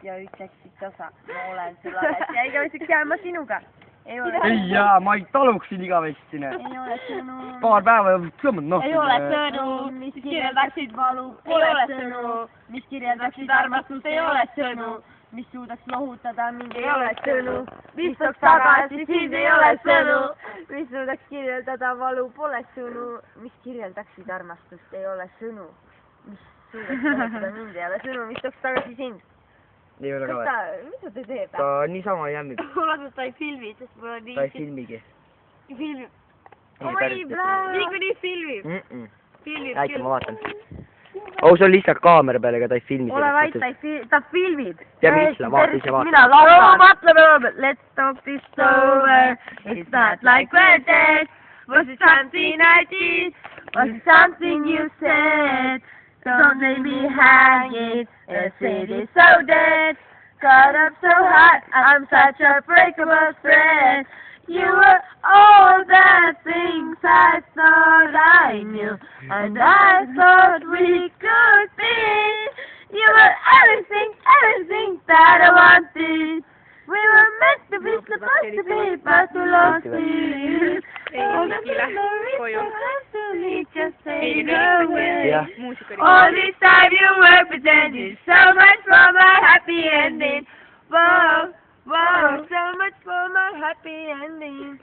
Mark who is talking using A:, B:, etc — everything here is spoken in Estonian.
A: ja ütleksid tasa, ma olen sul alles ja igavesti jääma sinuga.
B: Ei jaa, ma ei taluksin igavesti.
A: Ei ole sõnu.
B: Paar päeva ja sõmad, noh.
A: Ei ole sõnu, mis kirjeldaksid valu. Ei ole sõnu, mis kirjeldaksid armastust. Ei ole sõnu, mis suudaks lohutada mind. Ei ole sõnu, mis tooks tagasi sind. Ei ole sõnu, mis suudaks kirjeldada valu. Pole sõnu, mis kirjeldaksid armastust. Ei ole sõnu, mis suudaks lohutada mind. Ei ole sõnu, mis tooks tagasi sind.
B: Ei ole ka
A: või? Mida ta teeb?
B: Ta niisama jämmib.
A: Oodata, ta ei filmi, sest mul on nii...
B: Ta ei filmigi.
A: Filmi. Niikuinii filmib. Filmib.
B: Äike, ma vaatan. See on lihtsalt kaamera peal, ega ta ei filmi.
A: Ole vait, ta filmib.
B: Ja mis, vaata ise vaata.
A: Mina laudan. Let's talk this over. It's not like we're dead. Was it something I did? Was it something you said? Don't make me hang it. The city's so dead. Got up so hot. I'm such a breakable thread. You were all the things I thought I knew, and I thought we could be. You were everything that I wanted. We were meant to be, supposed to be, but we lost you. All the memories to me just fade away. All this time you were pretending so much for my happy ending. Whoa, whoa, so much for my happy ending.